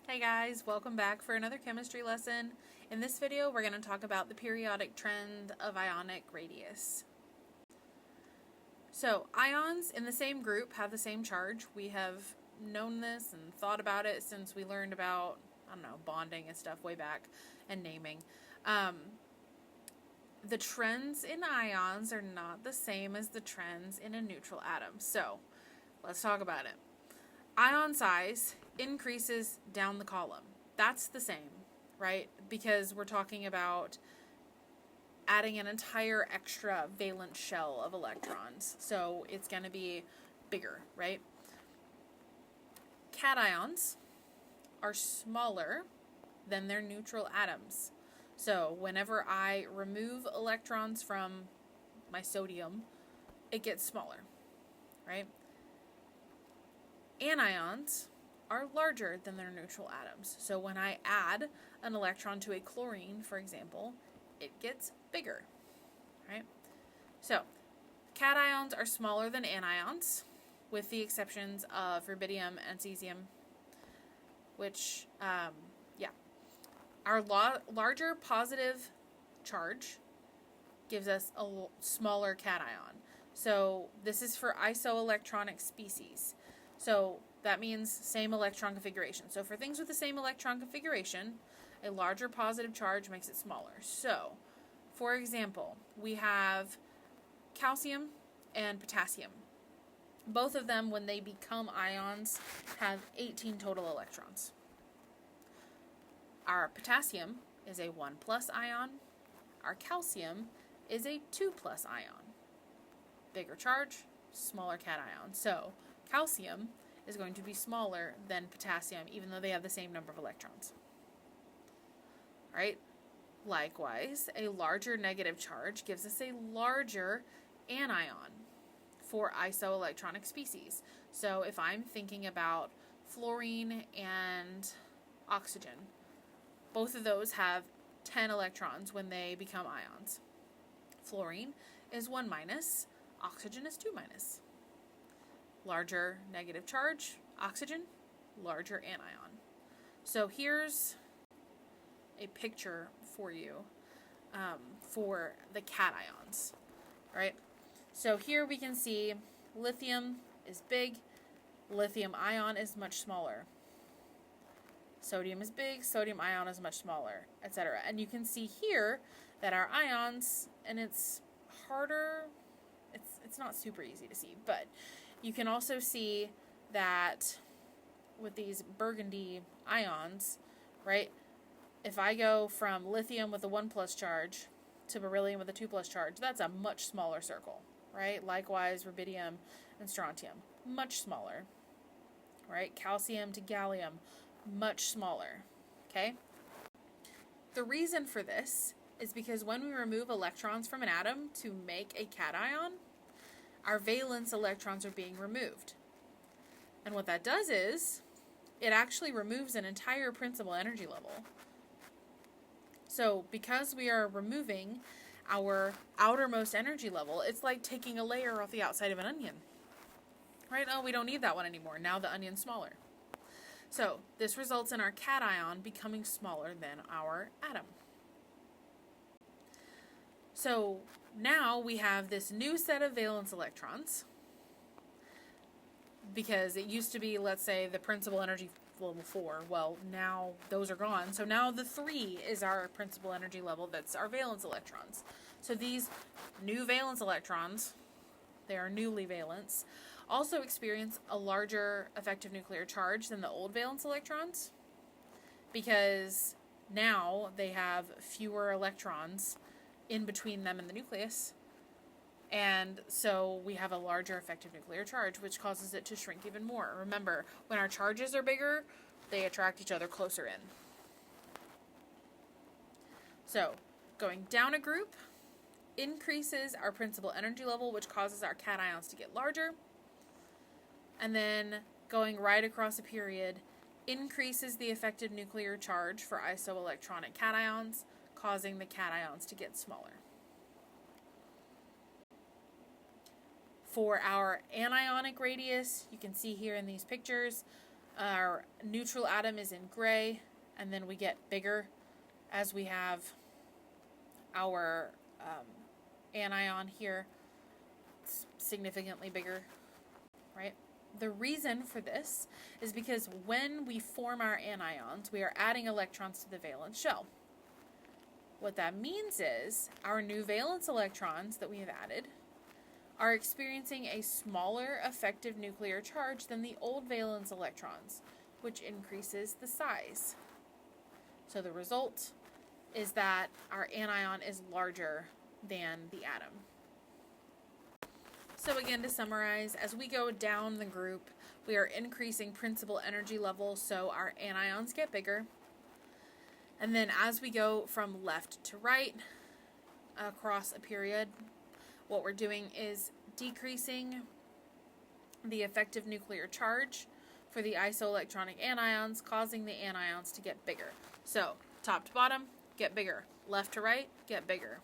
Hey guys, welcome back for another chemistry lesson. In this video, we're going to talk about the periodic trend of ionic radius. So, ions in the same group have the same charge. We have known this and thought about it since we learned about, bonding and stuff way back and naming. The trends in ions are not the same as the trends in a neutral atom. So, let's talk about it. Ion size increases down the column. That's the same, right? Because we're talking about adding an entire extra valence shell of electrons. So it's going to be bigger, right? Cations are smaller than their neutral atoms. So whenever I remove electrons from my sodium, it gets smaller, right? Anions are larger than their neutral atoms. So when I add an electron to a chlorine, for example, it gets bigger, right? So cations are smaller than anions, with the exceptions of rubidium and cesium, which, Our larger positive charge gives us a smaller cation. So this is for isoelectronic species. So that means same electron configuration. So for things with the same electron configuration, a larger positive charge makes it smaller. So, for example, we have calcium and potassium. Both of them, when they become ions, have 18 total electrons. Our potassium is a 1+ ion. Our calcium is a 2+ ion. Bigger charge, smaller cation. So calcium is going to be smaller than potassium, even though they have the same number of electrons. All right? Likewise, a larger negative charge gives us a larger anion for isoelectronic species. So if I'm thinking about fluorine and oxygen, both of those have 10 electrons when they become ions. Fluorine is 1-, oxygen is 2-. Larger negative charge, oxygen, larger anion. So here's a picture for you for the cations, right? So here we can see lithium is big, lithium ion is much smaller. Sodium is big, sodium ion is much smaller, etc. And you can see here that our ions, and it's harder, it's not super easy to see, but you can also see that with these burgundy ions, right, if I go from lithium with a 1+ charge to beryllium with a 2+ charge, that's a much smaller circle, right? Likewise, rubidium and strontium, much smaller, right? Calcium to gallium, much smaller, okay? The reason for this is because when we remove electrons from an atom to make a cation, our valence electrons are being removed. And what that does is, it actually removes an entire principal energy level. So because we are removing our outermost energy level, it's like taking a layer off the outside of an onion. Right? Oh, we don't need that one anymore. Now the onion's smaller. So this results in our cation becoming smaller than our atom. So now we have this new set of valence electrons, because it used to be, let's say, the principal energy level 4. Well, now those are gone. So now the 3 is our principal energy level. That's our valence electrons. So these new valence electrons, they are newly valence, also experience a larger effective nuclear charge than the old valence electrons, because now they have fewer electrons in between them and the nucleus. And so we have a larger effective nuclear charge, which causes it to shrink even more. Remember, when our charges are bigger, they attract each other closer in. So, going down a group increases our principal energy level, which causes our cations to get larger. And then going right across a period increases the effective nuclear charge for isoelectronic cations, causing the cations to get smaller. For our anionic radius, you can see here in these pictures, Our neutral atom is in gray, and then we get bigger as we have our anion here. It's significantly bigger, right? The reason for this is because when we form our anions, we are adding electrons to the valence shell. What that means is our new valence electrons that we have added are experiencing a smaller effective nuclear charge than the old valence electrons, which increases the size. So the result is that our anion is larger than the atom. So again, to summarize, as we go down the group, we are increasing principal energy levels, so our anions get bigger. And then as we go from left to right across a period, what we're doing is decreasing the effective nuclear charge for the isoelectronic anions, causing the anions to get bigger. So top to bottom, get bigger. Left to right, get bigger.